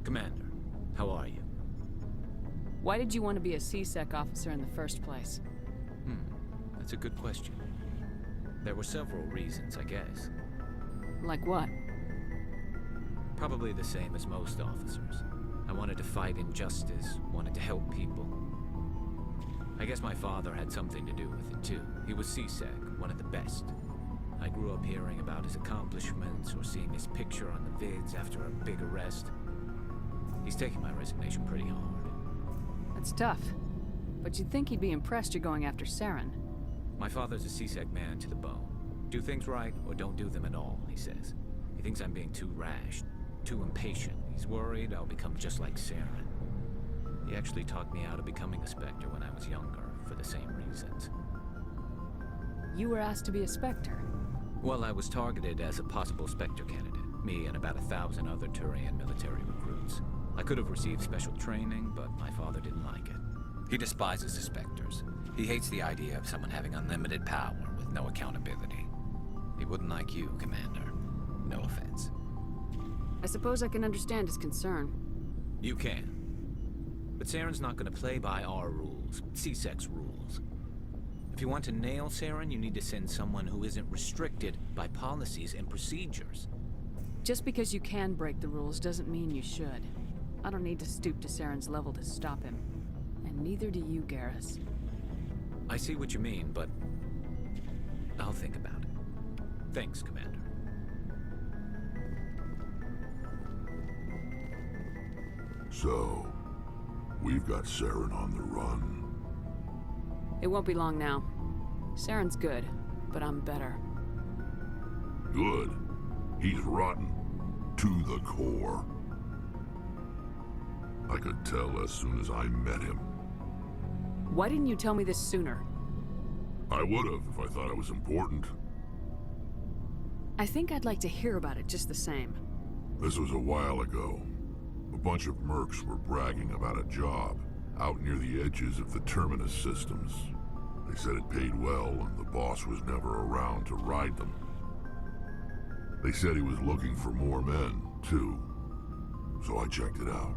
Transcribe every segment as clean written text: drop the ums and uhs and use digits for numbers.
Commander, how are you? Why did you want to be a C-Sec officer in the first place? That's a good question. There were several reasons, I guess. Like what? Probably the same as most officers. I wanted to fight injustice, wanted to help people. I guess my father had something to do with it too. He was C-Sec, one of the best. I grew up hearing about his accomplishments or seeing his picture on the vids after a big arrest. He's taking my resignation pretty hard. That's tough. But you'd think he'd be impressed you're going after Saren. My father's a C-Sec man to the bone. Do things right or don't do them at all, he says. He thinks I'm being too rash, too impatient. He's worried I'll become just like Saren. He actually talked me out of becoming a Spectre when I was younger, for the same reasons. You were asked to be a Spectre. Well, I was targeted as a possible Spectre candidate. Me and about 1,000 other Turian military recruits. I could have received special training, but my father didn't like it. He despises the Spectres. He hates the idea of someone having unlimited power with no accountability. He wouldn't like you, Commander. No offense. I suppose I can understand his concern. You can. But Saren's not going to play by our rules, C-Sec's rules. If you want to nail Saren, you need to send someone who isn't restricted by policies and procedures. Just because you can break the rules doesn't mean you should. I don't need to stoop to Saren's level to stop him. And neither do you, Garrus. I see what you mean, but I'll think about it. Thanks, Commander. So, we've got Saren on the run. It won't be long now. Saren's good, but I'm better. Good. He's rotten. To the core. I could tell as soon as I met him. Why didn't you tell me this sooner? I would've if I thought it was important. I think I'd like to hear about it just the same. This was a while ago. A bunch of mercs were bragging about a job out near the edges of the Terminus systems. They said it paid well and the boss was never around to ride them. They said he was looking for more men, too. So I checked it out.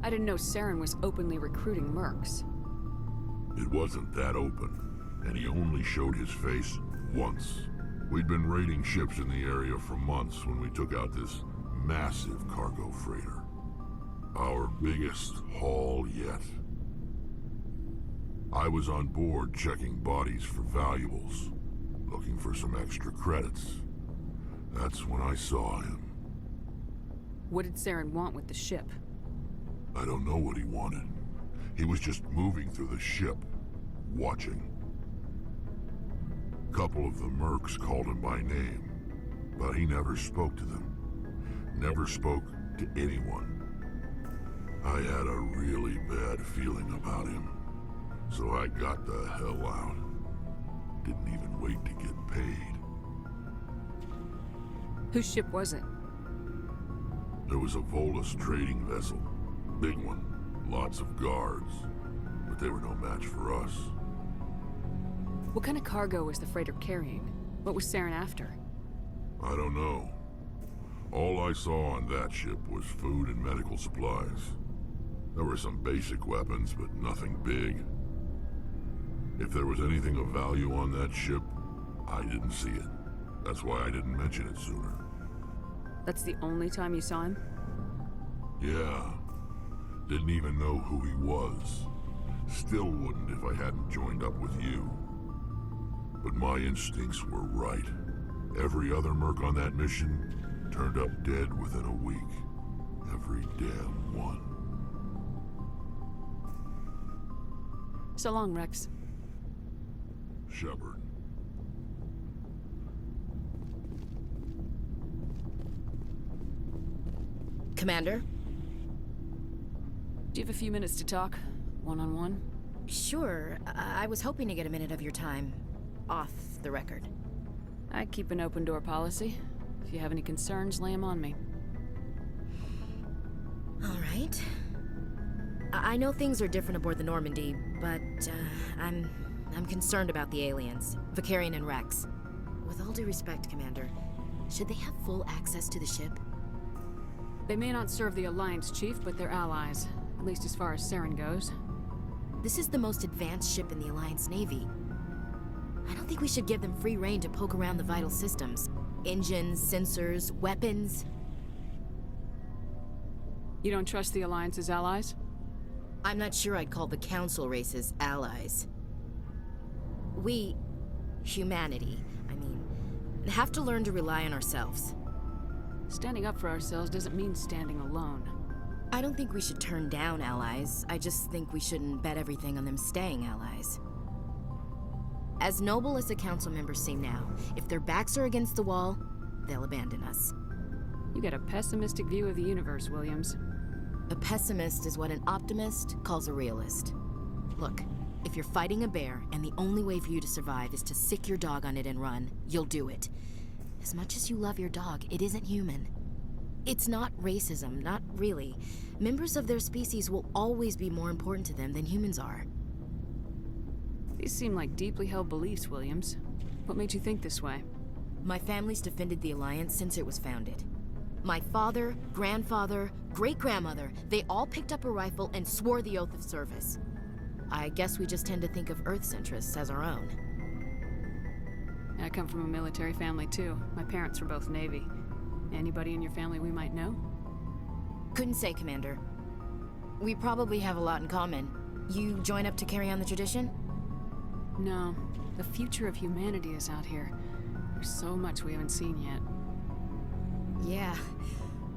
I didn't know Saren was openly recruiting mercs. It wasn't that open, and he only showed his face once. We'd been raiding ships in the area for months when we took out this massive cargo freighter. Our biggest haul yet. I was on board checking bodies for valuables, looking for some extra credits. That's when I saw him. What did Saren want with the ship? I don't know what he wanted. He was just moving through the ship, watching. A couple of the mercs called him by name, but he never spoke to them. Never spoke to anyone. I had a really bad feeling about him, so I got the hell out. Didn't even wait to get paid. Whose ship was it? There was a Volus trading vessel. Big one. Lots of guards. But they were no match for us. What kind of cargo was the freighter carrying? What was Saren after? I don't know. All I saw on that ship was food and medical supplies. There were some basic weapons, but nothing big. If there was anything of value on that ship, I didn't see it. That's why I didn't mention it sooner. That's the only time you saw him? Yeah. Didn't even know who he was. Still wouldn't if I hadn't joined up with you. But my instincts were right. Every other merc on that mission turned up dead within a week. Every damn one. So long, Rex. Shepard. Commander? Do you have a few minutes to talk? One-on-one? Sure. I was hoping to get a minute of your time. Off the record. I keep an open door policy. If you have any concerns, lay them on me. All right. I know things are different aboard the Normandy, but I'm concerned about the aliens, Vakarian and Rex. With all due respect, Commander, should they have full access to the ship? They may not serve the Alliance, Chief, but they're allies. At least as far as Saren goes. This is the most advanced ship in the Alliance Navy. I don't think we should give them free rein to poke around the vital systems. Engines, sensors, weapons. You don't trust the Alliance's allies? I'm not sure I'd call the Council races allies. We, humanity, have to learn to rely on ourselves. Standing up for ourselves doesn't mean standing alone. I don't think we should turn down allies. I just think we shouldn't bet everything on them staying allies. As noble as the Council members seem now, if their backs are against the wall, they'll abandon us. You get a pessimistic view of the universe, Williams. A pessimist is what an optimist calls a realist. Look, if you're fighting a bear and the only way for you to survive is to sick your dog on it and run, you'll do it. As much as you love your dog, it isn't human. It's not racism, not really. Members of their species will always be more important to them than humans are. These seem like deeply held beliefs, Williams. What made you think this way? My family's defended the Alliance since it was founded. My father, grandfather, great-grandmother, they all picked up a rifle and swore the oath of service. I guess we just tend to think of Earth's interests as our own. I come from a military family, too. My parents were both Navy. Anybody in your family we might know? Couldn't say, Commander. We probably have a lot in common. You join up to carry on the tradition? No. The future of humanity is out here. There's so much we haven't seen yet. Yeah.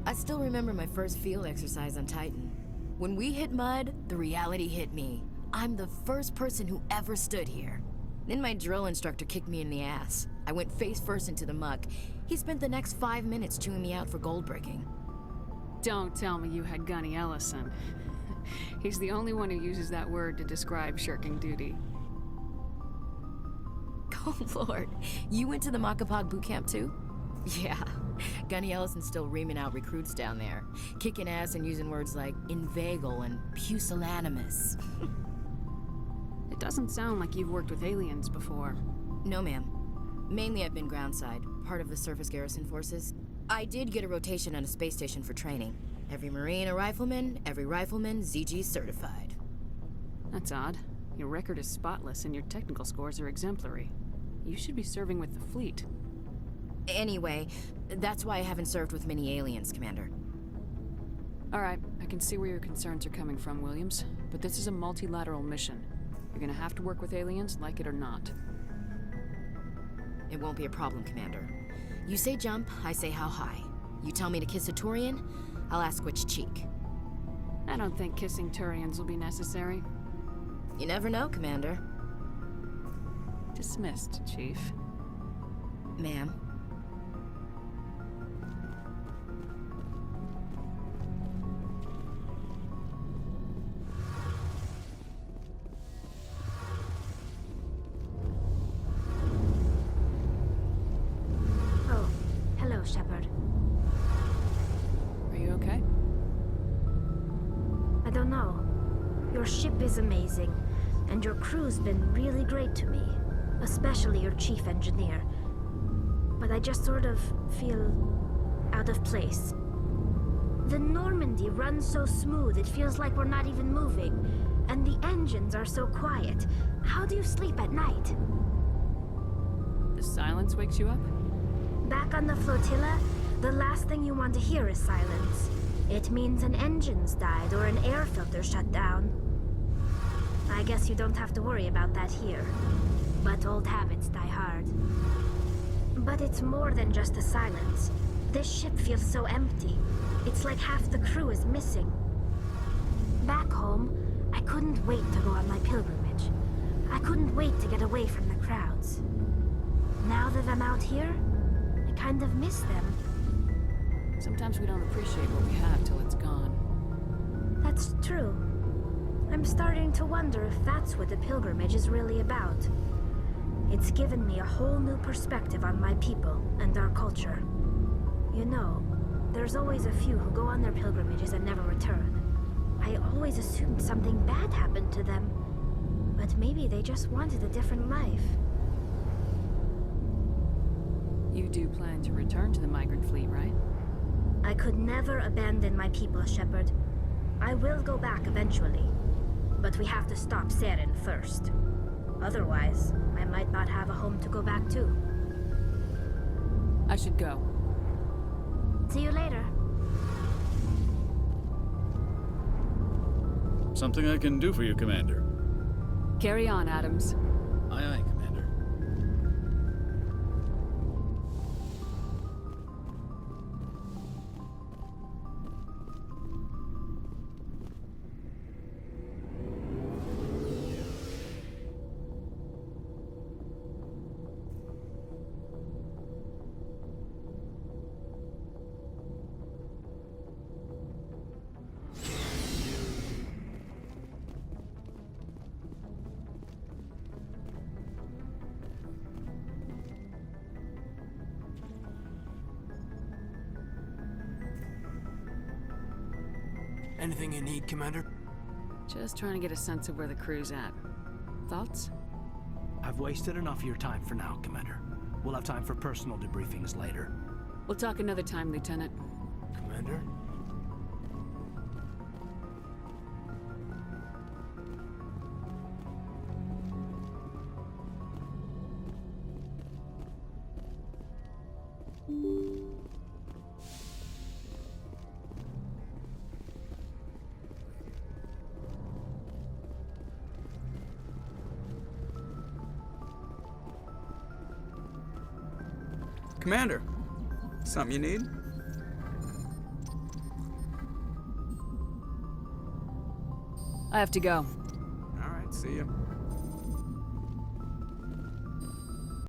I still remember my first field exercise on Titan. When we hit mud, the reality hit me. I'm the first person who ever stood here. Then my drill instructor kicked me in the ass. I went face first into the muck. He spent the next 5 minutes chewing me out for gold breaking. Don't tell me you had Gunny Ellison. He's the only one who uses that word to describe shirking duty. Oh, Lord. You went to the Makapog boot camp, too? Yeah. Gunny Ellison's still reaming out recruits down there. Kicking ass and using words like inveigle and pusillanimous. It doesn't sound like you've worked with aliens before. No, ma'am. Mainly I've been groundside, part of the surface garrison forces. I did get a rotation on a space station for training. Every Marine a rifleman, every rifleman ZG certified. That's odd. Your record is spotless and your technical scores are exemplary. You should be serving with the fleet. Anyway, that's why I haven't served with many aliens, Commander. All right, I can see where your concerns are coming from, Williams. But this is a multilateral mission. You're gonna have to work with aliens, like it or not. It won't be a problem, Commander. You say jump, I say how high. You tell me to kiss a Turian, I'll ask which cheek. I don't think kissing Turians will be necessary. You never know, Commander. Dismissed, Chief. Ma'am. Oh, hello, Shepard. Are you okay? I don't know. Your ship is amazing, and your crew's been really great to me, especially your chief engineer. But I just sort of feel out of place. The Normandy runs so smooth it feels like we're not even moving, and the engines are so quiet. How do you sleep at night? The silence wakes you up? Back on the flotilla, the last thing you want to hear is silence. It means an engine's died or an air filter shut down. I guess you don't have to worry about that here. But old habits die hard. But it's more than just the silence. This ship feels so empty. It's like half the crew is missing. Back home, I couldn't wait to go on my pilgrimage. I couldn't wait to get away from the crowds. Now that I'm out here, I kind of miss them. Sometimes we don't appreciate what we have till it's gone. That's true. I'm starting to wonder if that's what the pilgrimage is really about. It's given me a whole new perspective on my people and our culture. You know, there's always a few who go on their pilgrimages and never return. I always assumed something bad happened to them. But maybe they just wanted a different life. You do plan to return to the migrant fleet, right? I could never abandon my people, Shepard. I will go back eventually. But we have to stop Saren first. Otherwise, I might not have a home to go back to. I should go. See you later. Something I can do for you, Commander. Carry on, Adams. Aye, aye, Commander. Anything you need, Commander? Just trying to get a sense of where the crew's at. Thoughts? I've wasted enough of your time for now, Commander. We'll have time for personal debriefings later. We'll talk another time, Lieutenant. Commander? Commander, something you need? I have to go. All right, see you.